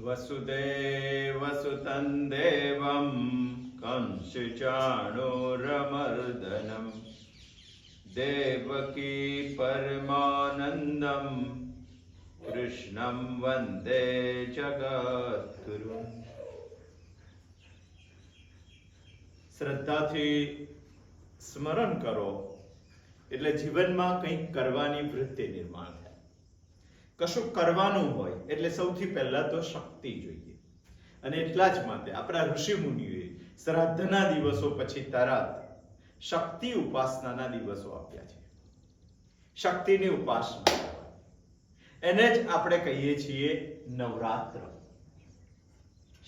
વસુદેવસુતં દેવં કંસચાણૂરમર્દનમ દેવકી પરમાનંદમ કૃષ્ણં વંદે જગદ્ગુરું. શ્રદ્ધાથી સ્મરણ કરો એટલે જીવનમાં કંઈક કરવાની વૃત્તિ નિર્માણ થાય. કશું કરવાનું હોય એટલે સૌથી પહેલા તો શક્તિ જોઈએ, અને એટલા જ માટે આપણા ઋષિ મુનિઓએ શ્રાદ્ધના દિવસો પછી તરત શક્તિ ઉપાસનાના દિવસો આપ્યા છે. શક્તિની ઉપાસના એને જ આપણે કહીએ છીએ નવરાત્ર.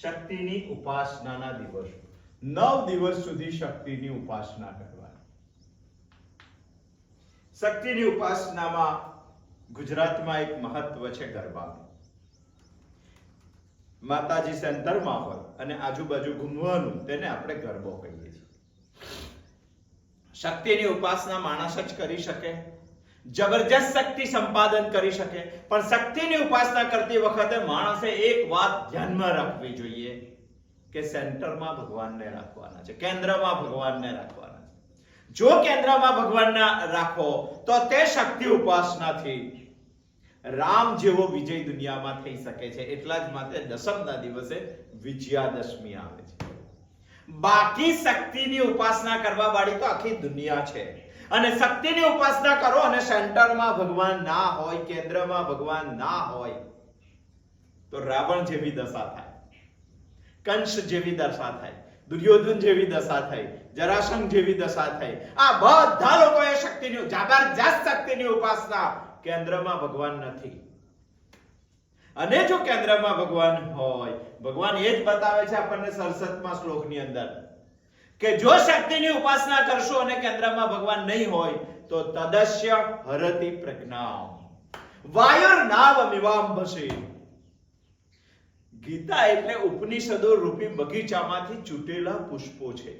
શક્તિની ઉપાસનાના દિવસો 9 દિવસ સુધી શક્તિની ઉપાસના કરવાની. શક્તિની ઉપાસનામાં ગુજરાતમાં એક મહત્વ છે ગરબાનું. માતાજી સેન્ટરમાં હોય અને આજુબાજુ ઘૂમવાનું, તેને આપણે ગરબો કહીએ છીએ. શક્તિની ઉપાસના માણસ જ કરી શકે, જબરજસ્ત શક્તિ સંપાદન કરી શકે, પણ શક્તિની ઉપાસના કરતી વખતે માણસે એક વાત ધ્યાનમાં રાખવી જોઈએ કે સેન્ટરમાં ભગવાનને રાખવાના છે, કેન્દ્રમાં ભગવાનને રાખવાના છે. જો કેન્દ્રમાં ભગવાનને રાખો તો તે શક્તિ ઉપાસનાથી રામ જેવો વિજય દુનિયામાં થઈ શકે છે. એટલા જ માટે દસમના દિવસે વિજયાદશમી આવે છે. બાકી શક્તિની ઉપાસના કરવા વાળી તો આખી દુનિયા છે, અને શક્તિની ઉપાસના કરો અને સેન્ટરમાં ભગવાન ના હોય, કેન્દ્રમાં ભગવાન ના હોય તો રાવણ જેવી દશા થાય, કંસ જેવી દશા થાય, દુર્યોધન જેવી દશા થઈ, જરાસંઘ જેવી દશા થઈ. આ બધા લોકોએ શક્તિની જબરજસ્ત શક્તિની ઉપાસના, કેન્દ્રમાં ભગવાન નથી. અને જો કેન્દ્રમાં ભગવાન હોય, ભગવાન એ જ બતાવે છે આપણને 67મા શ્લોકની અંદર કે જો શક્તિની ઉપાસના કરશો અને કેન્દ્રમાં ભગવાન નહીં હોય તો તદસ્ય હરતિ પ્રજ્ઞામ વાયુર્નાવમિવાંભસે. ગીતા એટલે ઉપનિષદો રૂપી બગીચામાંથી ચૂંટેલા પુષ્પો છે,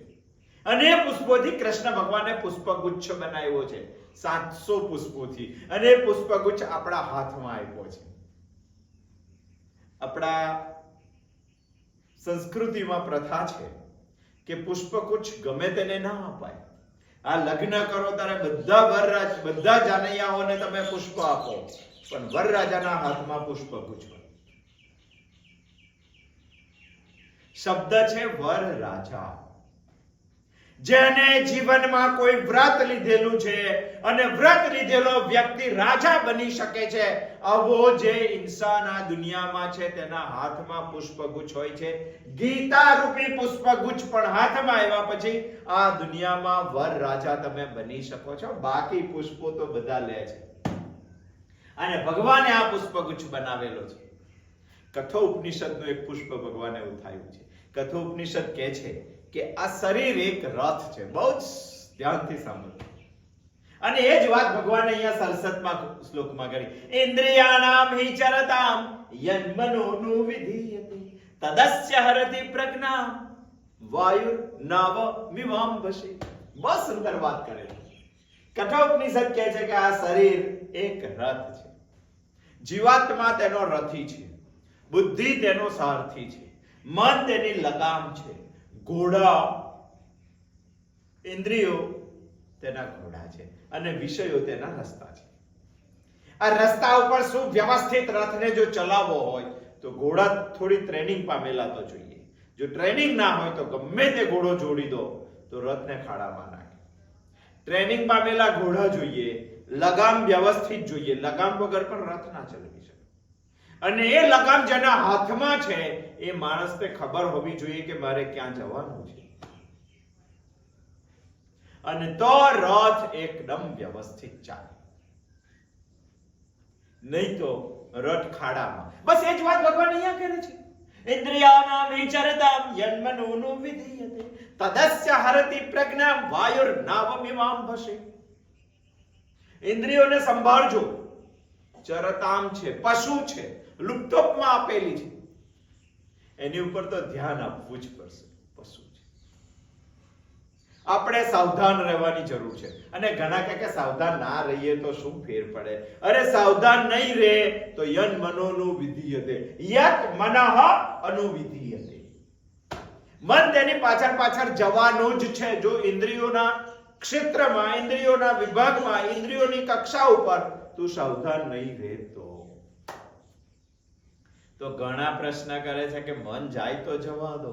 અને એ પુષ્પોથી કૃષ્ણ ભગવાને પુષ્પગુચ્છ બનાવ્યો છે, 700 પુષ્પોથી. અને એ પુષ્પગુચ્છ આપણા હાથમાં આપ્યો છે. આપણા સંસ્કૃતિમાં પ્રથા છે કે પુષ્પગુચ્છ ગમે તેને ના અપાય. આ લગ્ન કરો ત્યારે બધા જાનૈયાઓને તમે પુષ્પ આપો, પણ વરરાજાના હાથમાં પુષ્પગુચ્છ હોય. શબ્દ છે વરરાજા. જેને જીવનમાં કોઈ વ્રત લીધેલું છે અને વ્રત લીધેલો વ્યક્તિ રાજા બની શકે છે, આવો જે ઇન્સાન આ દુનિયામાં છે તેના હાથમાં પુષ્પગુચ્છ હોય છે. ગીતા રૂપી પુષ્પગુચ્છ પણ હાથમાં આવ્યા પછી આ દુનિયામાં વરરાજા તમે બની શકો છો. બાકી પુષ્પો તો બધા લે છે, અને ભગવાને આ પુષ્પગુચ્છ બનાવેલો છે. કઠોપનિષદનું એક પુષ્પ ભગવાને ઉઠાવ્યું છે. કઠોપનિષદ કહે છે કે આ શરીર એક રથ છે. બહુ જ ધ્યાનથી સાંભળો. અને એ જ વાત ભગવાને અહીંયા 67મા શ્લોકમાં કરી. ઇન્દ્રિયાણામ હિ ચરતામ યન્મનોનુ વિધીયતે તદસ્ય હરતિ પ્રજ્ઞા વાયુર્નાવમિવાંભસે. બહુ સુંદર વાત કરે છે. કઠોપનિષદ કહે છે કે આ શરીર એક રથ છે. જીવાત્મા તેનો રથી છે, બુદ્ધિ તેનો સારથી છે, મન તેની લગામ છે, ઘોડા ઇન્દ્રિયો તેના ઘોડા છે, અને વિષયો તેના રસ્તા છે. આ રસ્તા ઉપર સુવ્યવસ્થિત રથને જો ચલાવવો હોય તો ઘોડા થોડી ટ્રેનિંગ પામેલા તો જોઈએ. જો ટ્રેનિંગ ના હોય તો ગમે તે ઘોડો જોડી દો તો રથને ખાડામાં નાખે. ટ્રેનિંગ પામેલા ઘોડા જોઈએ, લગામ વ્યવસ્થિત જોઈએ. લગામ વગર પણ રથ ના ચલાવી શકે. અને એ લગામ જેના હાથમાં છે એ માણસને ખબર હોવી જોઈએ કે મારે ક્યાં જવાનું છે, અને તો રથ એકદમ વ્યવસ્થિત ચાલે. નહીં તો રથ ખાડામાં. બસ એ જ વાત ભગવાન અહીંયા કરે છે. ઇન્દ્રિયાણામ વિચરતામ યન્મનોનુ વિધીયતે તદસ્ય હરતિ પ્રજ્ઞામ વાયુર્નાવમિવાંભસે. ઇન્દ્રિયોને સંભાળજો. ચરતામ છે, પશુ છે, લુપ્તોપમાં આપેલી છે, એની ઉપર તો ધ્યાન આપવું જ પડશે. પશુ છે. આપણે સાવધાન રહેવાની જરૂર છે. અને ઘણા કહે કે સાવધાન ના રહીએ તો શું ફેર પડે? અરે સાવધાન નહીં રહે તો યન મનોનું વિધીયતે, યત મનઃ અનુવિધીયતે. મન તેની પાછળ જવાનું જ છે. જો ઇન્દ્રિયોના ક્ષેત્રમાં, ઇન્દ્રિયોના વિભાગમાં, ઇન્દ્રિયોની કક્ષા ઉપર તું સાવધાન નહીં રહે તો ઘણા પ્રશ્ન કરે છે કે મન જાય તો જવા દો,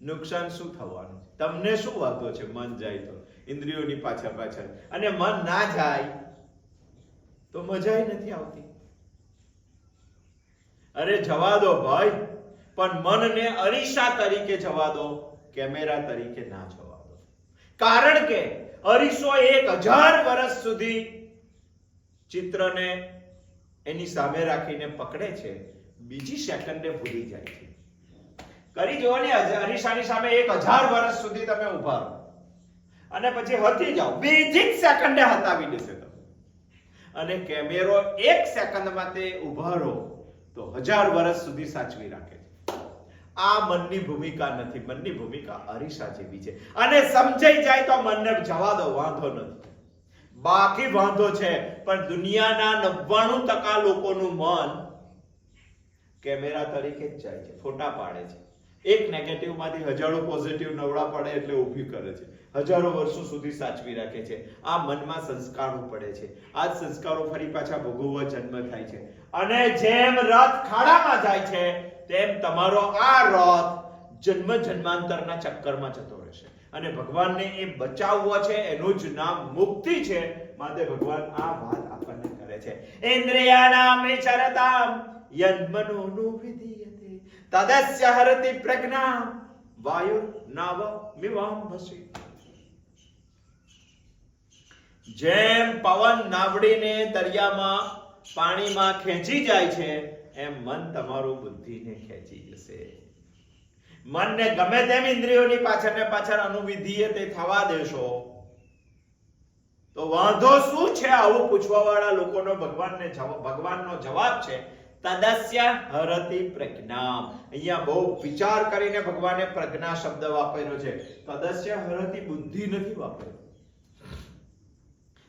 નુકસાન શું થવાનું? તમને શું વાંધો છે મન જાય તો ઇન્દ્રિયોની પાછળ? અને મન ના જાય તો મજા નથી આવતી. અરે જવા દો ભાઈ, પણ મનને અરીસા તરીકે જવા દો, કેમેરા તરીકે ના જવા દો. કારણ કે અરીસો 1000 વર્ષ સુધી ચિત્રને એની સામે રાખીને પકડે છે, બીજી સેકન્ડે ભૂલી જાય છે. કરી જુઓ ને, અરીસાની સામે 1000 વર્ષ સુધી તમે ઉભા રહો અને પછી હટી જાઓ, બીજી સેકન્ડે હટાવી દેશે તમે. અને કેમેરો 1 સેકન્ડમાં તે ઉભા રહો તો 1000 વર્ષ સુધી સાચવી રાખે છે. આ મનની ભૂમિકા નથી. મનની ભૂમિકા અરીસા જેવી છે. અને સમજાઈ જાય તો મનને જવા દો, વાંધો નથી. બાકી વાંધો છે. પણ દુનિયાના 99% લોકોનું મન કેમેરા તરીકે જ જાય છે, ફોટા પાડે છે. એક નેગેટિવ માંથી હજારો પોઝિટિવ નવડા પડે એટલે ઊભી કરે છે, હજારો વર્ષો સુધી સાચવી રાખે છે. આ મનમાં સંસ્કારો પડે છે. આ સંસ્કારો ફરી પાછા ભોગવવા જન્મ થાય છે. અને જેમ રથ ખાડામાં જાય છે તેમ તમારો આ રથ જન્મ જન્માંતરના ચક્કરમાં જતો રહેશે. અને ભગવાનને એ બચાવવો છે, એનું જ નામ મુક્તિ છે. માટે ભગવાન આ વાત આપણને કરે છે. ઇન્દ્રિયાણામ વિચરતામ યન્મનોનું વિધીયતે તદસ્ય હરતિ પ્રજ્ઞા વાયુ નાવ મિવાંભસી. જેમ પવન નાવડીને દરિયામાં પાણીમાં ખેંચી જાય છે, એમ મન તમારું બુદ્ધિને ખેંચી જશે. મનને ગમે તેમ ઇન્દ્રિયોની પાછળ અનુવિધીયતે થવા દેશો તો વાંધો શું છે? આવું પૂછવા વાળા લોકોનો ભગવાનનો જવાબ છે તદસ્ય હરતિ પ્રજ્ઞા. અહીંયા બહુ વિચાર કરીને ભગવાને પ્રજ્ઞા શબ્દ વાપર્યો છે. તદસ્ય હરતિ બુદ્ધિ નથી વાપર્યો.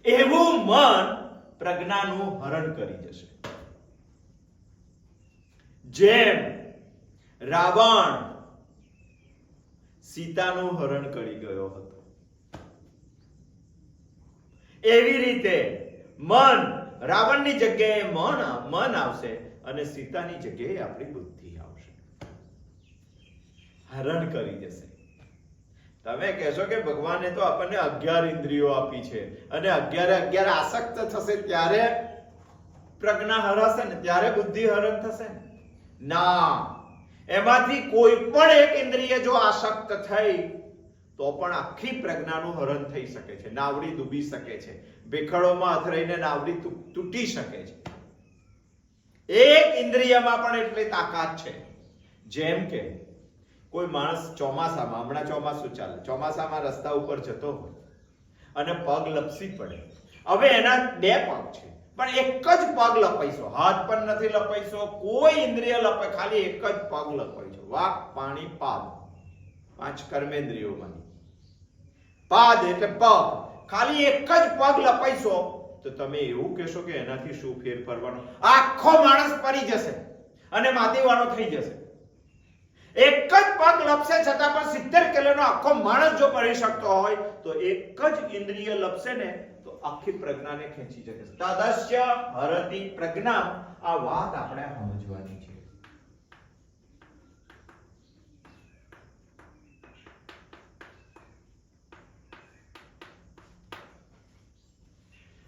એવું મન પ્રજ્ઞાનું હરણ કરી જશે. જેમ રાવણ સીતાનું હરણ કરી ગયો હતો, એવી રીતે મન રાવણની જગ્યાએ મન આવશે અને સીતાની જગ્યાએ આપણી બુદ્ધિ આવશે, હરણ કરી જશે. તમે કહેશો કે ભગવાને તો આપણને 11 ઇન્દ્રિયો આપી છે અને 11 આસક્ત થશે ત્યારે પ્રજ્ઞા હરાશે ને, ત્યારે બુદ્ધિ હરણ થશે ને? ના, એમાંથી કોઈ પણ એક ઇન્દ્રિય જો આસક્ત થઈ તો પણ આખી પ્રજ્ઞાનું હરણ થઈ શકે છે. નાવડી ડૂબી શકે છે, ભેખડોમાં અથડાઈને નાવડી તૂટી શકે છે. એક ઇન્દ્રિયમાં પણ એટલી તાકાત છે. જેમ કે કોઈ માણસ ચોમાસામાં, હમણાં ચોમાસું ચાલે, ચોમાસામાં રસ્તા ઉપર જતો હોય અને પગ લપસી પડે. હવે એના 2 પગ છે પણ એક જ પગ લપાઈશો, હાથ પણ નથી લપાઈશો, કોઈ ઇન્દ્રિય લપાય, ખાલી એક જ પગ લપાઈશો. વાક, પાણી, પાદ, 5 કર્મેન્દ્રિયોમાં પાદ એટલે પગ. ખાલી એક જ પગ લપાઈશો તો તમે એવું કહેશો કે એનાથી શું ફેર પડવાનો? આખો માણસ પડી જશે અને માટીવાળો થઈ જશે. એક જ પગ લપસે છતાં પણ 70 કિલોનો આખો માણસ જો પડી શકતો હોય તો એક જ ઇન્દ્રિય લપસે ને તો આખી પ્રજ્ઞાને ખેંચી શકે. તદસ્ય હરતિ પ્રજ્ઞા. આ વાત આપણે સમજવાની છે.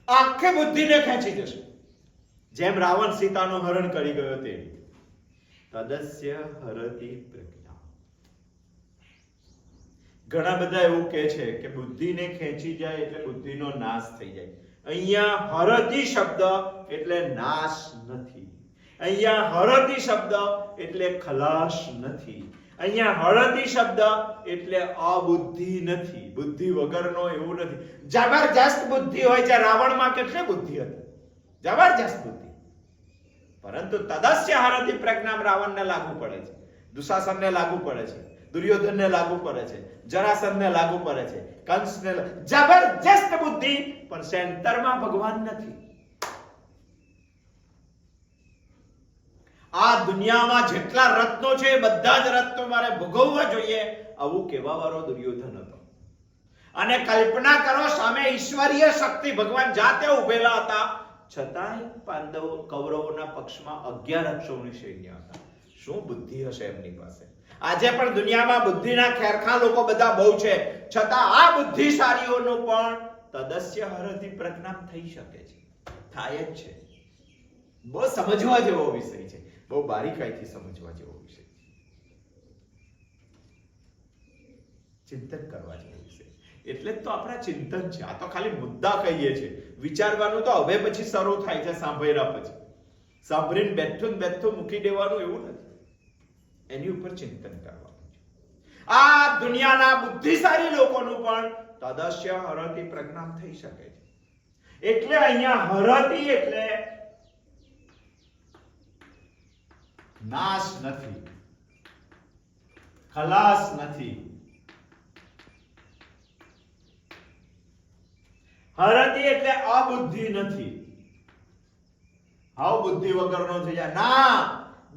આખી બુદ્ધિને ખેંચી જશે. જેમ રાવણ સીતાનું હરણ કરી ગયો તે તદસ્ય હરતિ પ્રજ્ઞા. ઘણા બધા એવું કહે છે કે બુદ્ધિને ખેંચી જાય એટલે બુદ્ધિનો નાશ થઈ જાય. અહીંયા હરતિ શબ્દ એટલે નાશ નથી. અહીંયા હરતિ શબ્દ એટલે ખલાસ નથી. અહીંયા હરતિ શબ્દ એટલે અબુદ્ધિ નથી, બુદ્ધિ વગરનો એવું નથી. જબરજસ્ત બુદ્ધિ હોય છે. રાવણમાં કેટલી બુદ્ધિ હતી, જબરજસ્ત બુદ્ધિ. પરંતુ તદસ્ય હરતિ પ્રજ્ઞા રાવણને લાગુ પડે છે, દુશાસનને લાગુ પડે છે. દુર્યોધનને લાગુ પડે છે, જરાસંધને લાગુ પડે છે, કંસને જબરજસ્ત બુદ્ધિ, પણ સેન્ટરમાં ભગવાન નથી. આ દુનિયામાં જેટલા રત્નો છે એ બધા જ રત્નો મારે ભોગવવા જોઈએ, આવું કહેવા વાળો દુર્યોધન હતો. અને કલ્પના કરો, સામે ઈશ્વરીય શક્તિ ભગવાન જાતે ઉભેલા હતા, છતાંય પાંડવો કૌરવોના પક્ષમાં 11 અક્ષોની સૈન્ય હતા. શું બુદ્ધિ હશે એમની પાસે? આજે પણ દુનિયામાં બુદ્ધિના ખેરખા લોકો બધા બહુ છે, છતાં આ બુદ્ધિશાળીઓનું પણ તદસ્ય હરથી પ્રજ્ઞાન થઈ શકે છે, થાય જ છે. બહુ સમજવા જેવો વિષય છે, બહુ બારીકાઈથી સમજવા જેવો વિષય છે, ચિંતન કરવા જેવો વિષય. એટલે જ તો આપણા ચિંતન છે. આ તો ખાલી મુદ્દા કહીએ છીએ, વિચારવાનું તો હવે પછી શરૂ થાય છે. સાંભળ્યા પછી સાંભળીને બેઠું મૂકી દેવાનું એવું નથી, એની ઉપર ચિંતન કરવાનું છે. આ દુનિયાના બુદ્ધિશાળી લોકોનું પણ તદસ્ય હરથી પ્રજ્ઞાન થઈ શકે છે. એટલે અહીંયા હરથી એટલે નાશ નથી, ખલાસ નથી. હરતી એટલે અબુદ્ધિ નથી, હાવ બુદ્ધિ વગરનો થઈ જાય ના.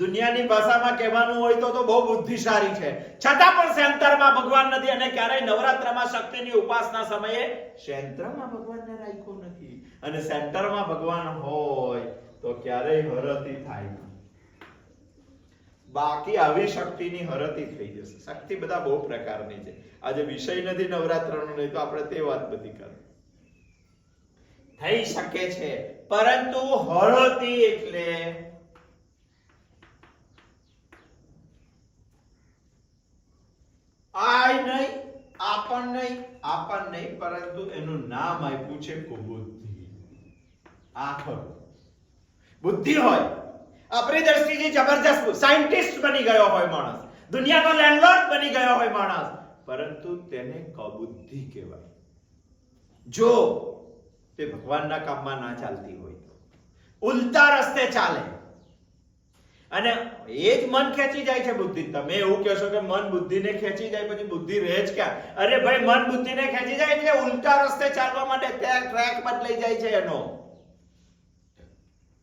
દુનિયાની ભાષામાં કહેવાનું હોય તો બહુ બુદ્ધિશાળી છે, છતાં પણ સેન્ટરમાં ભગવાન નથી. અને ક્યારેય નવરાત્રમાં શક્તિની ઉપાસના સમયે સેન્ટરમાં ભગવાનને રાખ્યો નથી. અને સેન્ટરમાં ભગવાન હોય તો ક્યારેય હરતી થાય નહીં. બાકી આવી શક્તિની હરતી થઈ જશે. શક્તિ બધા બહુ પ્રકારની છે. આજે વિષય નથી નવરાત્રનો, નહીં તો આપણે તે વાત બધી કરી. થઈ શકે છે, પરંતુ હરતી એટલે આય નહીં, આપણ નહીં, પરંતુ એનું નામ આપ્યું છે કુબુદ્ધિ. આખર બુદ્ધિ હોય, આપણી દ્રષ્ટિથી જબરજસ્ત સાયન્ટિસ્ટ બની ગયો હોય માણસ, દુનિયાનો લેન્ડલોર્ડ બની ગયો હોય માણસ, પરંતુ તેને કબુદ્ધિ કહેવાય. જો તે ભગવાનના કામમાં ના ચાલતી હોય તો, ઉલટા રસ્તે ચાલે, અને એ જ મન ખેંચી જાય છે બુદ્ધિ. તમે એવું કહેશો કે મન બુદ્ધિને ખેંચી જાય, પછી બુદ્ધિ રહે જ ક્યાં? અરે ભાઈ, મન બુદ્ધિને ખેંચી જાય એટલે ઉલટા રસ્તે ચાલવા માટે ટ્રેક બદલાઈ જાય છે એનો.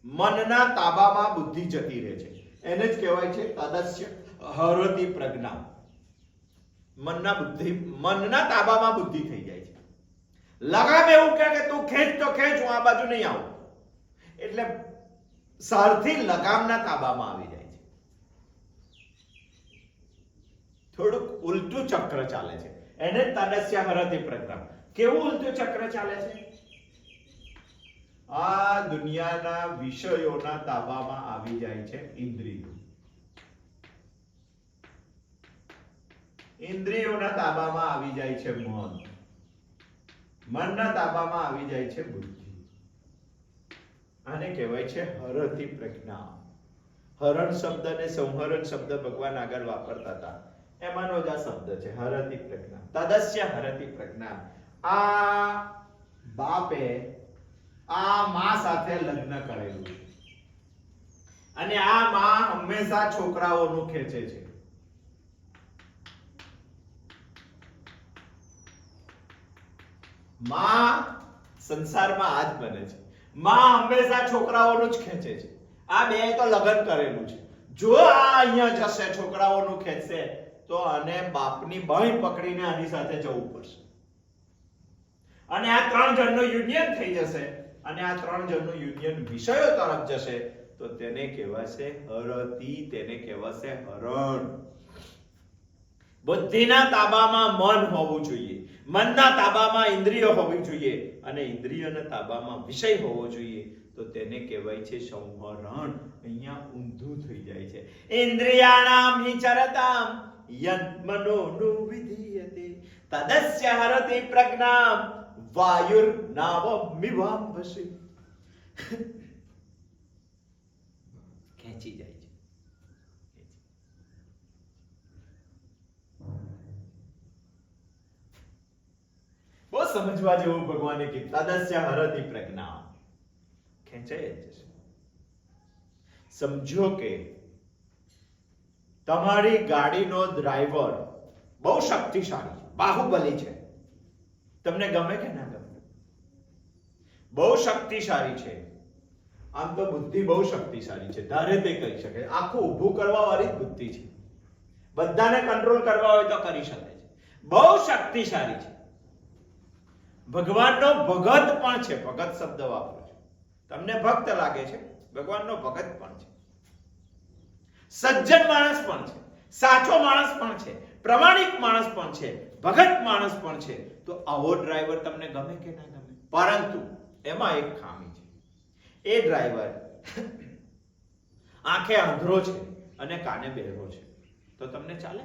મનના તાબામાં બુદ્ધિ જતી રહે છે, એને જ કહેવાય છે તદસ્ય હરતી પ્રજ્ઞા. મનના તાબામાં બુદ્ધિ થઈ જાય છે. લગામ એવું કે તું ખેંચ તો ખેંચ, હું આ બાજુ નહીં આવું, એટલે સારથી લગામના તાબામાં આવી જાય છે. થોડુંક ઉલટું ચક્ર ચાલે છે, એને તદસ્ય હરતી પ્રજ્ઞા. કેવું ઉલટું ચક્ર ચાલે છે? આ દુનિયાના વિષયોના તાબામાં આવી જાય છે ઇન્દ્રિયો, ઇન્દ્રિયોના તાબામાં આવી જાય છે મન, મનના તાબામાં આવી જાય છે બુદ્ધિ. આને કહેવાય છે હરતી પ્રજ્ઞા. હરણ શબ્દ અને સંહરણ શબ્દ ભગવાન આગળ વાપરતા હતા, એમાંનો જ આ શબ્દ છે હરતી પ્રજ્ઞા, તદસ્ય હરતી પ્રજ્ઞા. આ બાપે આ માં સાથે લગ્ન કરેલું છે, અને આ માં હંમેશા છોકરાઓનું ખેંચે છે. માં સંસારમાં આ જ બને છે, માં હંમેશા છોકરાઓનું જ ખેંચે છે. આ બે તો લગ્ન કરેલું છે. જો આ અહીંયા જશે, છોકરાઓનું ખેંચશે, તો આને બાપની બાંહ પકડીને આની સાથે જવું પડશે, અને આ 3 જણનું યુનિયન થઈ જશે. અને આ 3 જણનું યુનિયન વિષયો તરફ જશે, તો તેને કહેવાશે હરતી, તેને કહેવાશે હરણ. બુદ્ધિના તાબામાં મન હોવું જોઈએ, મનના તાબામાં ઇન્દ્રિયો હોવી જોઈએ, અને ઇન્દ્રિયોના તાબામાં વિષય હોવો જોઈએ, તો તેને કહેવાય છે સંવરણ. અહીંયા ઊંધું થઈ જાય છે. ઇન્દ્રિયાણામ હિ ચરતામ યન્મનો વિધીયતે તદસ્ય હરતિ પ્રજ્ઞામ વાયુર્નાવમિવાંભસે. ખેંચી જાય છે. બહુ સમજવા જેવું ભગવાને કીધું, તદસ્ય હરતિ પ્રજ્ઞામ, ખેંચાઈ જશે. સમજો કે તમારી ગાડીનો ડ્રાઈવર બહુ શક્તિશાળી છે, બાહુબલી છે. તમને ગમે કે ના ગમે? બહુ શક્તિશાળી છે. આમ તો બુદ્ધિ બહુ શક્તિશાળી છે, ધારે તે કરી શકે. આખું ઊભું કરવા વાળી જ બુદ્ધિ છે. બધાને કંટ્રોલ કરવા હોય તો કરી શકે છે. બહુ શક્તિશાળી છે. ભગવાનનો ભગત પણ છે. ભગત શબ્દ વાપરો છો, તમને ભક્ત લાગે છે, ભગવાનનો ભગત પણ છે. સજ્જન માણસ પણ છે, સાચો માણસ પણ છે, પ્રમાણિક માણસ પણ છે, ભગત માણસ પણ છે. તો આવો ડ્રાઈવર તમને ગમે કે ના ગમે? પરંતુ એમાં એક ખામી છે. એ ડ્રાઈવર આંખે આંધળો છે અને કાને બહેરો છે, તો તમને ચાલે?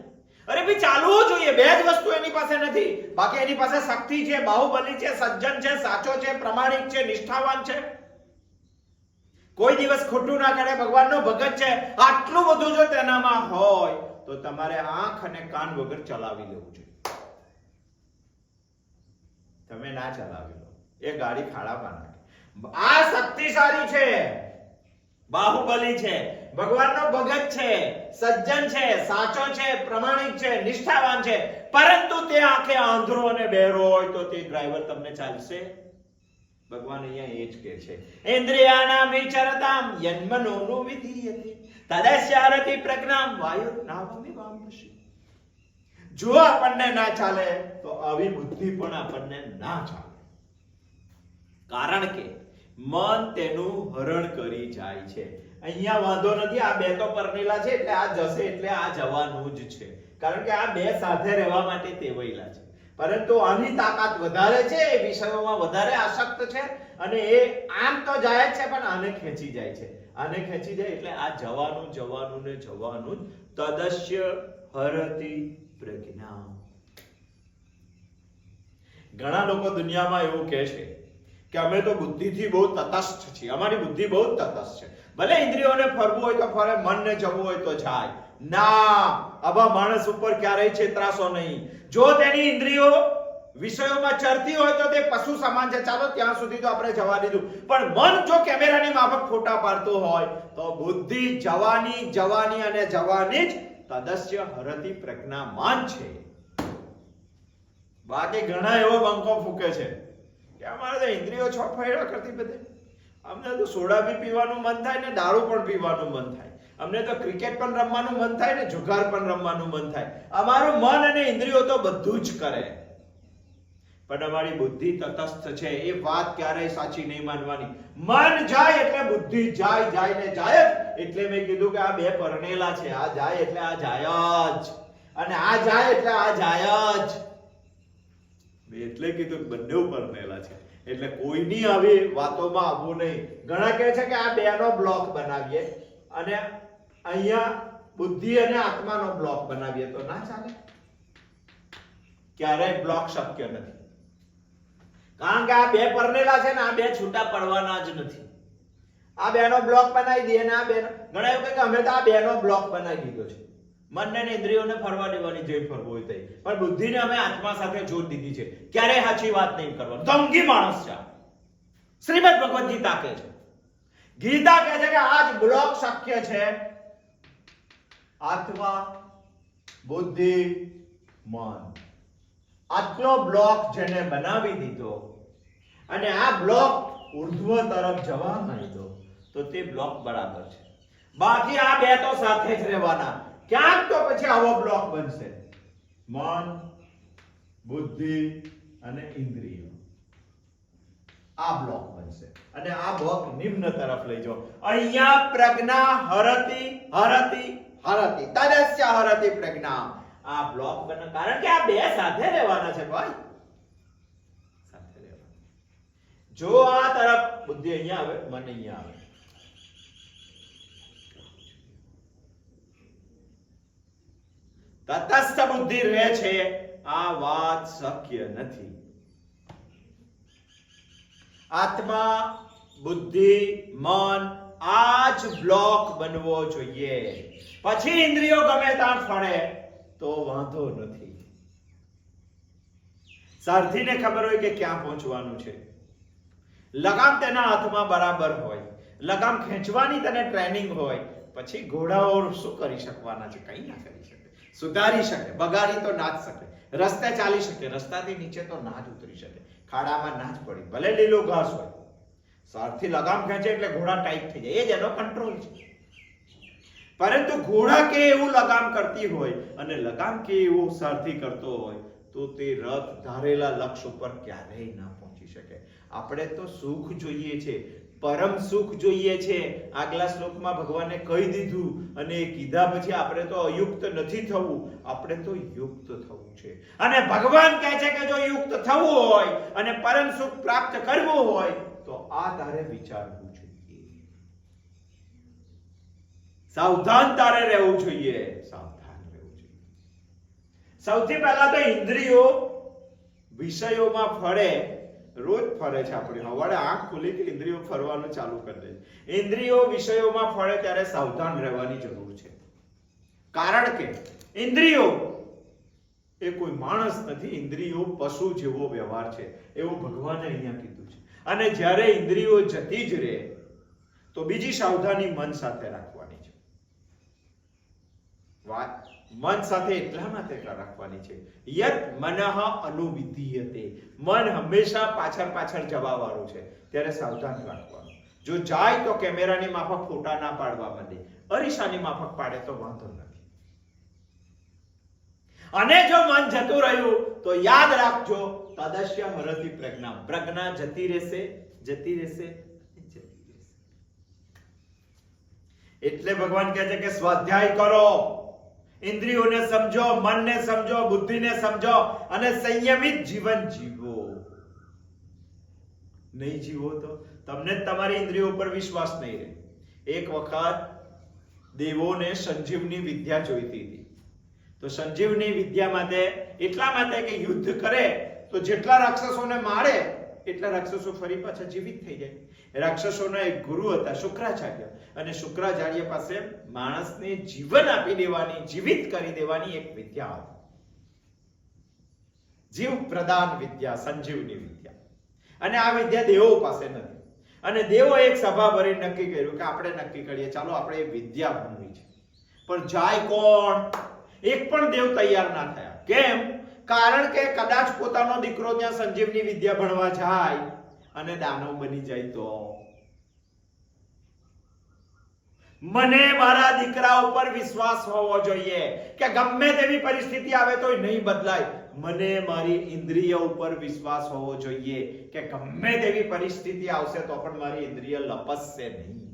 અરે ભાઈ, ચાલવું જોઈએ. બે જ વસ્તુ એની પાસે નથી. બાકી એની પાસે શક્તિ છે, બાહુબલી છે, સજ્જન છે, સાચો છે, પ્રમાણિક છે, નિષ્ઠાવાન છે, કોઈ દિવસ ખોટું ના કરે, ભગવાનનો ભગત છે. આટલું બધું જો તેનામાં હોય તો તમારે આંખ અને કાન વગર ચલાવી લેવું જોઈએ. તમે ના ચલાવી લો, એ ગાડી ખાડામાં નાખે. આ શક્તિશાળી છે, બાહુબલી છે, ભગવાનનો ભગત છે, સજ્જન છે, સાચો છે, પ્રમાણિક છે, નિષ્ઠાવાન છે. પરંતુ તે આંખે આંધળો અને બહેરો હોય તો તે ડ્રાઈવર તમને ચાલશે? ભગવાન અહીંયા એ જ કહે છે, ઇન્દ્રિયાણામ વિચરતામ યન્મનોનું વિધીયતે તદસ્યારતિ પ્રજ્ઞામ વાયુર્નાવમિવાંશિ. જો આપણને ના ચાલે તો આવી બુદ્ધિ પણ આપણને ના ચાલે. કારણ કે મન તેનું હરણ કરી જાય છે. અહીંયા વાંધો નથી. આ બે તો પરણેલા છે એટલે આ જશે એટલે આ જવાનું જ છે. કારણ કે આ બે સાથે રહેવા માટે ટેવાયેલા છે. પરંતુ આની તાકાત વધારે છે, એ વિષયોમાં વધારે આસક્ત છે અને એ આમ તો જાય જ છે પણ આને ખેંચી જાય છે. આને ખેંચી જાય એટલે આ જવાનું જવાનું ને જવાનું જ. તદસ્ય હરતિ પ્રજ્ઞા. ઘણા લોકો દુનિયામાં એવું કહે છે કે અમે તો બુદ્ધિથી બહુ તટસ્થ છીએ, અમારી બુદ્ધિ બહુ તટસ્થ છે. ભલે ઇન્દ્રિયોને ફરવું હોય તો ફરે, મનને જવું હોય તો જાય. ના, આવા માણસ ઉપર ક્યારેય છેતરાશો નહીં. જો તેની ઇન્દ્રિયો વિષયોમાં ચરતી હોય તો તે પશુ સમાન છે. ચાલો ત્યાં સુધી તો આપણે જવા દીધું. પણ મન જો કેમેરાની માફક ફોટા પાડતો હોય તો બુદ્ધિ જવાની જવાની અને જવાની જ. તદસ્ય હરતિ પ્રજ્ઞામાન છે. બાકી ઘણા એવો બંકો ફૂકે છે કે અમારે તો ઇન્દ્રિયો છોફાયડા કરતી બધે. અમને તો સોડા બી પીવાનું મન થાય ને દારૂ પણ પીવાનું મન થાય. અમને તો ક્રિકેટ પણ રમવાનું મન થાય ને જુગાર પણ રમવાનું મન થાય. અમારું મન અને ઇન્દ્રિયો તો બધું જ કરે. પણ અમારી બુદ્ધિ તટસ્થ છે. એ વાત ક્યારેય સાચી નહીં માનવાની. મન જાય એટલે બુદ્ધિ જાય, જાય ને જાય જ. એટલે મેં કીધું કે આ બે પરણેલા છે. આ જાય એટલે આ જાય જ, અને આ જાય એટલે આ જાય જ. એટલે કીધું બંને પરણેલા છે એટલે કોઈની આવી વાતોમાં આવવું નહીં. ઘણા કહે છે કે આ બેનો બ્લોક બનાવીએ અને અહીંયા બુદ્ધિ અને આત્માનો બ્લોક બનાવીએ તો ના ચાલે. ક્યારેય બ્લોક શક્ય નથી. કારણ કે આ બે પરણેલા છે ને આ બે છૂટા પડવાના જ નથી. આ બેનો બ્લોક બનાવી દઈએ ને આ બે ઘણા એવું કહે કે અમે તો આ બેનો બ્લોક બનાવી દીધો છે. મનને ને ઇન્દ્રિયોને ફરવા દેવાની, જે ફરવું હોય તે. પણ બુદ્ધિને અમે આત્મા સાથે જોડ દીધી છે. ક્યારેય સાચી વાત નહીં કરવાની. ધમકી માણસ છે. શ્રીમદ ભગવદ ગીતા કહે છે, ગીતા કહે છે કે આજ બ્લોક શક્ય છે. આત્મા, બુદ્ધિ, મન, આટલો બ્લોક જેને બનાવી દીધો અને આ બ્લોક ઉર્ધ્વ તરફ જવા માંડ્યો તો તે બ્લોક બરાબર છે. બાકી આ બે તો સાથે જ રહેવાના. ક્યાંક તો પછી આવો બ્લોક બનશે. મન, બુદ્ધિ અને ઇન્દ્રિયો, આ બ્લોક બનશે અને આ બ્લોક નિમ્ન તરફ લઈ જાઓ. અહીંયા પ્રજ્ઞા હરતિ હરતિ હરતિ તદસ્ય હરતિ પ્રજ્ઞા. આ બ્લોક બને કારણ કે આ બે સાથે રહેવાના છે ભાઈ, સાથે રહેવાના. જો આ તરફ બુદ્ધિ અહીંયા આવે, મન અહીંયા આવે. તટસ્થ બુદ્ધિ રહે છે, આ વાત શક્ય નથી. આત્મા, બુદ્ધિ, મન આ જ બ્લોક બનવો જોઈએ. પછી ઇન્દ્રિયો ગમે ત્યાં ફરે તો વાંધો નથી. સારથીને ખબર હોય કે ક્યાં પહોંચવાનું છે, લગામ તેના હાથમાં બરાબર હોય, લગામ ખેંચવાની તેને ટ્રેનિંગ હોય, પછી ઘોડાઓ શું કરી શકવાના છે? કંઈ ના કરી શકે. સુધારી શકે, બગાડી તો ના જ શકે, રસ્તે ચાલી શકે, રસ્તાથી નીચે તો ના જ ઉતરી શકે, ખાડામાં ના જ પડી, ભલે લીલો ઘાસ હોય. સારથી લગામ ખેંચે એટલે ઘોડા ટાઈટ થઈ જાય, એ જ એનો કંટ્રોલ છે. પરંતુ ઘોડા કે એવું લગામ કરતી હોય અને લગામ કે એવું સારથી કરતો હોય તો તે રથ ધારેલા લક્ષ્ય ઉપર ક્યારેય ના પહોંચી શકે. આપણે તો સુખ જોઈએ છે, પરમ સુખ જોઈએ છે. આગલા શ્લોકમાં ભગવાને કહી દીધું અને એ કીધા પછી આપણે તો અયુક્ત નથી થવું, આપણે તો યુક્ત થવું છે. અને ભગવાન કહે છે કે જો યુક્ત થવું હોય અને પરમ સુખ પ્રાપ્ત કરવું હોય તો આ તારે વિચારવું જોઈએ, સાવધાન તારે રહેવું જોઈએ, સાવધાન રહેવું જોઈએ. સૌથી પહેલા તો ઇન્દ્રિયો વિષયોમાં ફરે, રોજ ફરે છે. આપણી હવારે આંખ ખુલી કે ઇન્દ્રિયો ફરવાનું ચાલુ કરી દે. ઇન્દ્રિયો વિષયોમાં ફરે ત્યારે સાવધાન રહેવાની જરૂર છે. કારણ કે ઇન્દ્રિયો એ કોઈ માણસ નથી, ઇન્દ્રિયો પશુ જેવો વ્યવહાર છે, એવું ભગવાને અહીંયા કીધું છે. અને જ્યારે ઇન્દ્રિયો જતી જ રહે તો બીજી સાવધાની મન સાથે રાખવાની છે. વાત મન સાથે એટલા માટે રાખવાની છે, યત મનઃ અનુવિધીયતે, મન હંમેશા પાછળ જવા વાળું છે, ત્યારે સાવધાન રાખવાનું. જો જાય તો કેમેરાની માફક ફોટા ના પાડવા માંડે, અરીસાની માફક પાડે તો વાંધો નથી. અને જો મન જતું રહ્યું તો યાદ રાખજો, તદસ્ય હરતિ પ્રજ્ઞા, પ્રજ્ઞા જતી રહેશે, જતી રહેશે, જતી રહેશે. એટલે ભગવાન કહે છે કે સ્વાધ્યાય કરો, ઇન્દ્રિયોને સમજો, મનને સમજો, બુદ્ધિને સમજો અને સંયમિત જીવન જીવો. નહીં જીવો તો તમને તમારી ઇન્દ્રિયો ઉપર વિશ્વાસ નહીં રહે. એક વખત દેવોને સંજીવની વિદ્યા જોઈતી હતી, તો સંજીવની વિદ્યા માટે એટલા માટે કે યુદ્ધ કરે તો જેટલા રાક્ષસોને મારે એટલા રાક્ષસો ફરી પાછા જીવિત થઈ જાય. રાક્ષસોના એક ગુરુ હતા શુક્રાચાર્ય, અને શુક્રાચાર્ય પાસે માણસને જીવન આપી દેવાની, જીવિત કરી દેવાની એક વિદ્યા હતી, જીવ પ્રદાન વિદ્યા, સંજીવની વિદ્યા. અને આ વિદ્યા દેવો પાસે નથી. અને દેવો એક સભા ભરી નક્કી કર્યું કે આપણે નક્કી કરીએ, ચાલો આપણે એ વિદ્યા ભણવી છે. પણ જાય કોણ? એક પણ દેવ તૈયાર ના થયા. કેમ? કારણ કે કદાચ પોતાનો દીકરો ત્યાં સંજીવની વિદ્યા ભણવા જાય અને દાનવ બની જાય તો. મને મારા દીકરા ઉપર વિશ્વાસ હોવો જોઈએ કે ગમે તેવી પરિસ્થિતિ આવે તો નહીં બદલાય. મને મારી ઇન્દ્રિય ઉપર વિશ્વાસ હોવો જોઈએ કે ગમે તેવી પરિસ્થિતિ આવશે તો પણ મારી ઇન્દ્રિય લપસશે નહીં.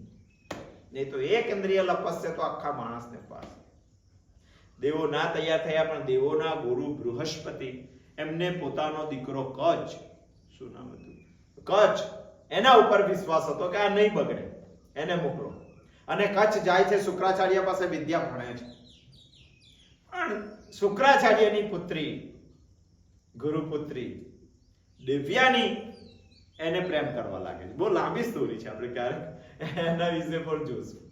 નહીં તો એક ઇન્દ્રિય લપસશે તો આખા માણસને પાસ. દેવો ના તૈયાર થયા, પણ દેવોના ગુરુ બૃહસ્પતિ, એમને પોતાનો દીકરો કચ્છ, શું નામ હતું, કચ્છ, એના ઉપર વિશ્વાસ હતો કે આ નહીં બગડે, એને મોકલો. અને કચ્છ જાય છે, શુક્રાચાર્ય પાસે વિદ્યા ભણે છે. પણ શુક્રાચાર્યની પુત્રી, ગુરુપુત્રી દિવ્યાની એને પ્રેમ કરવા લાગે છે. બહુ લાંબી સ્ટોરી છે, આપણે ક્યારેક એના વિશે પણ જોશું.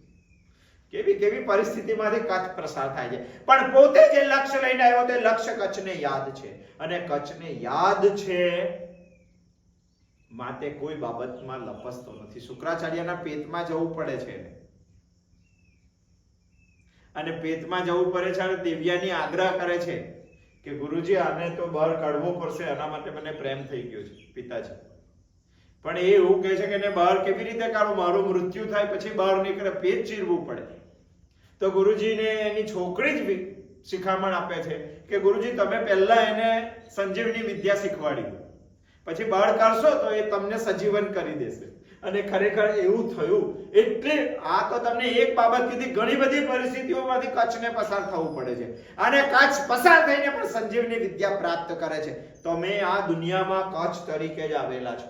કેવી પરિસ્થિતિમાંથી કચ્છ પ્રસાર થાય છે. પણ પોતે જે લક્ષ્ય લઈને આવ્યો તે લક્ષ્ય કચ્છને યાદ છે, અને કચ્છને યાદ છે માટે કોઈ બાબતમાં લપસતો નથી. શુક્રાચાર્યના પેટમાં જવું પડે છે, અને પેટમાં જવું પડે છે, અને દેવ્યાની આગ્રહ કરે છે કે ગુરુજી આને તો બહાર કાઢવો પડશે, આના માટે મને પ્રેમ થઈ ગયો છે પિતાજી. પણ એ એવું કહે છે કે એને બહાર કેવી રીતે કાઢું, મારું મૃત્યુ થાય પછી બહાર નીકળે, પેટ ચીરવું પડે. તો ગુરુજીને એની છોકરી જ શિખામણ આપે છે કે ગુરુજી તમે પહેલા એને સંજીવની વિદ્યા શીખવાડી દો, પછી બહાર કાઢશો તો એ તમને સજીવન કરી દેશે. અને ખરેખર એવું થયું. એટલે આ તો તમને એક બાબત કીધી, ઘણી બધી પરિસ્થિતિઓમાંથી કચ્છને પસાર થવું પડે છે, અને કચ્છ પસાર થઈને પણ સંજીવની વિદ્યા પ્રાપ્ત કરે છે. તમે આ દુનિયામાં કચ્છ તરીકે જ આવેલા છો.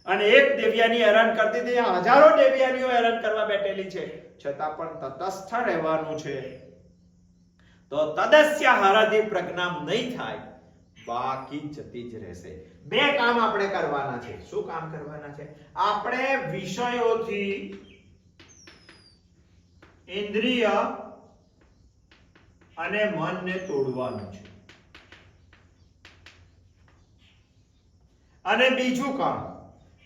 અને એક દેવ્યાની હેરાન કરતી હતી, હજારો દેવ્યાનીઓ હેરાન કરવા બેઠેલી છે, છતાં પણ તટસ્થ રહેવાનું છે. તો તદસ્ય હરતિ પ્રજ્ઞામ નહીં થાય, બાકી જતી જ રહેશે. બે કામ આપણે કરવાના છે. શું કામ કરવાના છે? આપણે વિષયોથી ઇન્દ્રિય અને મનને તોડવાનું છે. અને બીજું કામ,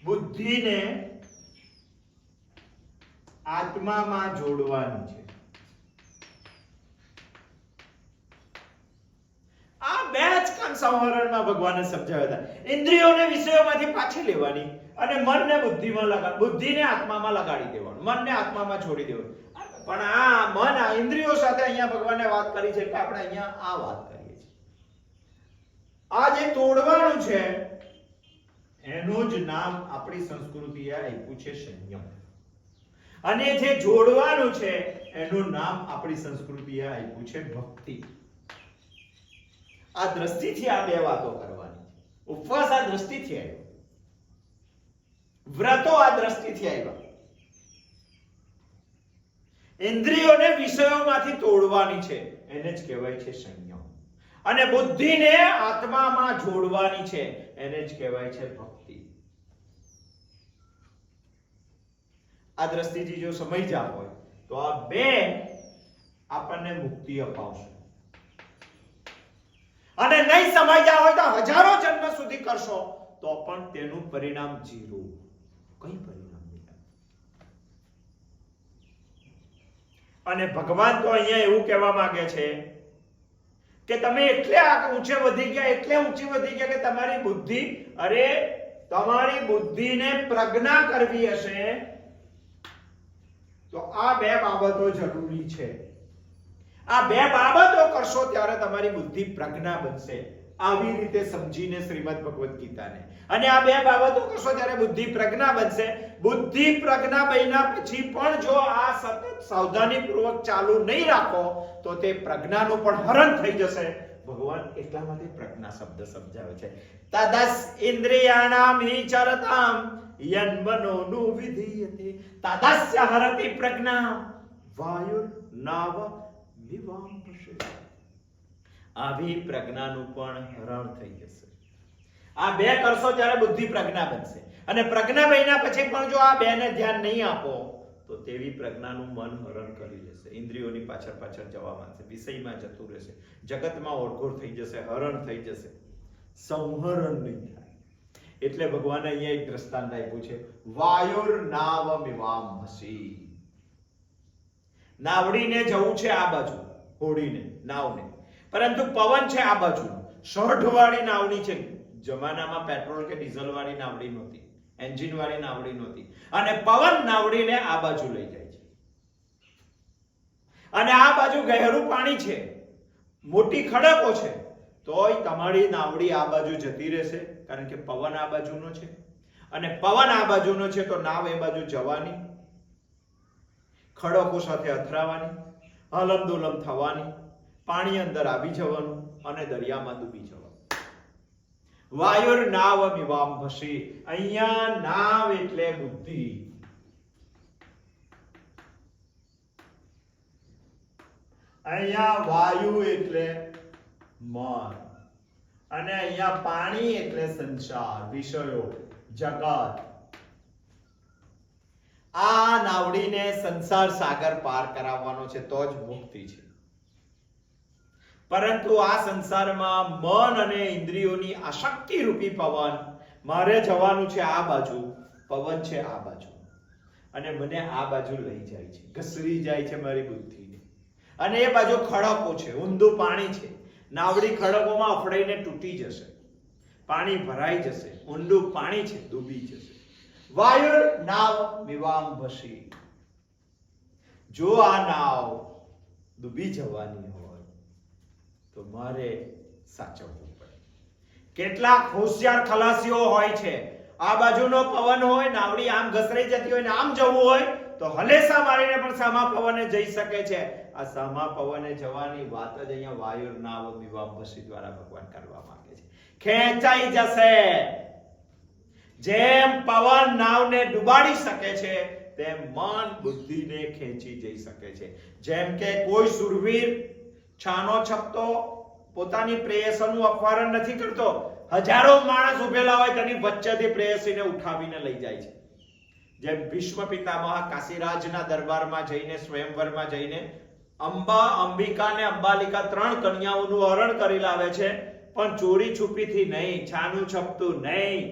બુદ્ધિને આત્મામાં જોડવાની છે. સંવરણમાં ભગવાને સમજાવ્યા હતા. ઇન્દ્રિયોને વિષયોમાંથી પાછી લેવાની અને મનને બુદ્ધિને આત્મામાં લગાડી દેવાનું, મનને આત્મામાં છોડી દેવાનું. પણ આ મન આ ઇન્દ્રિયો સાથે અહીંયા ભગવાને વાત કરી છે એટલે આપણે અહીંયા આ વાત કરીએ છીએ. આ જે તોડવાનું છે એનું જ નામ આપણી સંસ્કૃતિએ આપ્યું છે સંયમ, અને જે જોડવાનું છે એનું નામ આપણી સંસ્કૃતિએ આપ્યું છે ભક્તિ. આ દ્રષ્ટિથી આ બે વાતો કરવાની. ઉપવાસ આ દ્રષ્ટિથી આવ્યો, વ્રતો આ દ્રષ્ટિથી આવ્યા. ઇન્દ્રિયોને વિષયોમાંથી તોડવાની છે એને જ કહેવાય છે સંયમ, અને બુદ્ધિને આત્મામાં જોડવાની છે એને જ કહેવાય છે ભક્તિ. આ દ્રષ્ટિથી જો સમજ્યા હોય તો આ બે આપણને મુક્તિ અપાવશે, અને નહીં સમજ્યા હોય તો હજારો જન્મ સુધી કરશો તો પણ તેનું પરિણામ ઝીરો, કઈ પરિણામ નહીં. અને ભગવાન તો અહીંયા એવું કહેવા માંગે છે કે તમે એટલે ઊંચે વધી ગયા, એટલે ઊંચી વધી ગયા કે તમારી બુદ્ધિ, અરે તમારી બુદ્ધિને પ્રજ્ઞા કરવી હશે તો આ બે બાબતો જરૂરી છે. આ બે બાબતો કરશો ત્યારે તમારી બુદ્ધિ પ્રજ્ઞા બનશે. આવી રીતે સમજીને શ્રીમદ ભગવદ ગીતાને, અને આ બે બાબતો કરશો ત્યારે બુદ્ધિ પ્રજ્ઞા બનશે. બુદ્ધિ પ્રજ્ઞા બન્યા પછી પણ જો આ સતત સાવધાનીપૂર્વક ચાલુ નહીં રાખો તો તે પ્રજ્ઞાનું પણ હરણ થઈ જશે. ભગવાન એટલા માટે પ્રજ્ઞા શબ્દ સમજાવે છે. તદસ ઇન્દ્રિયાણામ હિ ચરતામ યન્મનોનુ વિધીયતે તદસ્ય હરતિ પ્રજ્ઞા વાયુર નાવ વિવાંપશે. આવી પ્રજ્ઞાનું પણ હરણ થઈ જશે. આ બે કરશો ત્યારે બુદ્ધિ પ્રજ્ઞા બનશે, અને પ્રજ્ઞા બન્યા પછી પણ જો આ બેને ધ્યાન નહીં આપો તો તેવી પ્રજ્ઞાનું મન હરણ કરી લેશે, ઇન્દ્રિયોની પાછળ પાછળ જવા માંડશે, વિષયમાં જતું રહેશે, જગતમાં ઓળઘોળ થઈ જશે, હરણ થઈ જશે, સંહરણ નહીં થાય. એટલે ભગવાને અહીંયા એક દ્રષ્ટાંત આપ્યું છે, વાયુર નાવ મિવાંસી. નાવડીને જવું છે આ બાજુ, હોડીને, નાવને, પરંતુ પવન છે આ બાજુ. શઢવાળી નાવડી છે. જમાનામાં પેટ્રોલ કે ડીઝલ વાળી નાવડી નહોતી, એન્જિન વાળી નાવડી નહોતી, અને પવન નાવડીને આ બાજુ લઈ જાય છે. અને આ બાજુ ગહેરું પાણી છે, મોટી ખડકો છે, તોય તમારી નાવડી આ બાજુ જતી રહેશે, કારણ કે પવન આ બાજુનો છે, અને પવન આ બાજુનો છે તો નાવ એ બાજુ જવાની, ખડકો સાથે અથડાવાની, હલમદોલમ થવાની, પાણી અંદર આવી જવાનું, અને દરિયામાં ડૂબી જવાનું. વાયુર નાવ મિવાંભસી. અહીંયા નાવ એટલે બુદ્ધિ, અહીંયા વાયુ એટલે મન, અને અહીંયા પાણી એટલે સંસાર, વિષયો, જગત. આ નાવડીને સંસાર સાગર પાર કરાવવાનો છે તો જ મુક્તિ છે. પરંતુ આ સંસારમાં મન અને ઇન્દ્રિયોની આસક્તિ રૂપી પવન, મારે જવાનું છે આ બાજુ, પવન છે આ બાજુ, અને મને આ બાજુ લઈ જાય છે, ઘસરી જાય છે મારી બુદ્ધિને. અને એ બાજુ ખડકો છે, ઊંધું પાણી છે, નાવડી ખડકોમાં અફડાઈને તૂટી જશે, પાણી ભરાઈ જશે, ઊંડું પાણી છે, ડૂબી જશે. વાયુર નાવ મિવાંભસી. જો આ નાવ ડૂબી જવાની હોય તો મારે સાચવવું પડે. કેટલાક હોશિયાર ખલાસીઓ હોય છે, આ બાજુનો પવન હોય, નાવડી આમ ઘસરાઈ જતી હોય ને આમ જવું હોય તો હલેસા મારીને પણ સામા પવને જઈ શકે છે. આ સામા પવને જવાની વાત જ અહીંયા વાયુર નાવ મિવાંભસી દ્વારા ભગવાન કરવા માંગે છે. ખેંચાઈ જશે. જેમ પવન નાવને ડુબાડી શકે છે તેમ મન બુદ્ધિને ખેંચી જઈ શકે છે. જેમ કે કોઈ સુરવીર છાનો છપતો પોતાની પ્રેયસીનું અપહરણ નથી કરતો, હજારો માણસ ઉભેલા હોય તેની વચ્ચેથી પ્રેયસીને ઉઠાવીને લઈ જાય છે. જેમ ભીષ્મ પિતામહ કાશીરાજના દરબારમાં જઈને, સ્વયંવરમાં જઈને અંબિકા અને અંબાલિકા 3 કન્યાઓનું હરણ કરી લાવે છે, પણ ચોરી છુપીથી નહીં, છાનું છપતું નહીં,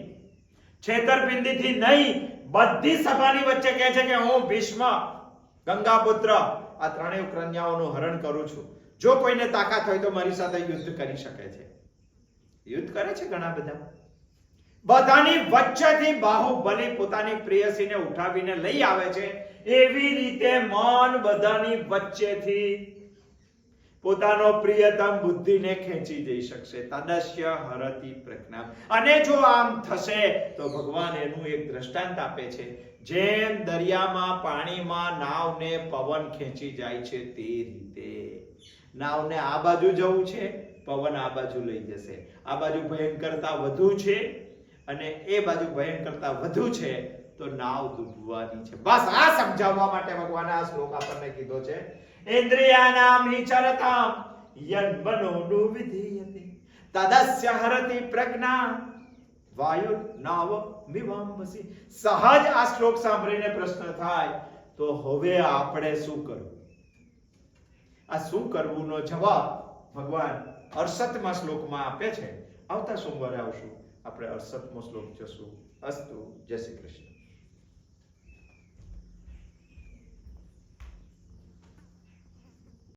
છેતરપિંડીથી નહીં, બધી સભાની વચ્ચે કહે છે કે હું ભીષ્મ ગંગાપુત્ર આ 3 કન્યાઓનું હરણ કરું છું, જો કોઈને તાકાત હોય તો મારી સાથે યુદ્ધ કરી શકે છે. યુદ્ધ કરે છે ઘણા બધા. બધાની વચ્ચેથી બાહુબલી પોતાની પ્રેયસીને ઉઠાવીને લઈ આવે છે. એવી રીતે મન બધાની વચ્ચેથી પોતાનો પ્રિયતમ બુદ્ધિને ખેંચી જઈ શકશે. તદસ્ય હરતિ પ્રજ્ઞા. અને જો આમ થશે તો ભગવાન એનું એક દ્રષ્ટાંત આપે છે. જેમ દરિયામાં પાણીમાં નાવને પવન ખેંચી જાય છે તે રીતે નાવને આ બાજુ જવું છે, પવન આ બાજુ લઈ જશે. આ બાજુ ભયંકરતા વધુ છે અને એ બાજુ ભયંકરતા વધુ છે તો નાવ ડૂબવાની છે. બસ આ સમજાવવા માટે ભગવાને આ શ્લોક આપણને કીધો છે. ઇન્દ્રિયાનામ નિચરતામ યન્મનો વિધીયતે તદસ્ય હરતિ પ્રજ્ઞા વાયુ નાવ મિવાંબસી. સહજ આ શ્લોક સાંભળીને પ્રશ્ન થાય તો હવે આપણે શું કરવું? આ શું કરવુંનો જવાબ ભગવાન 68મા શ્લોકમાં આપે છે. આવતા સોમવારે આવશું આપણે 68મો શ્લોક જોશું. અસ્તુ. જય શ્રી કૃષ્ણ.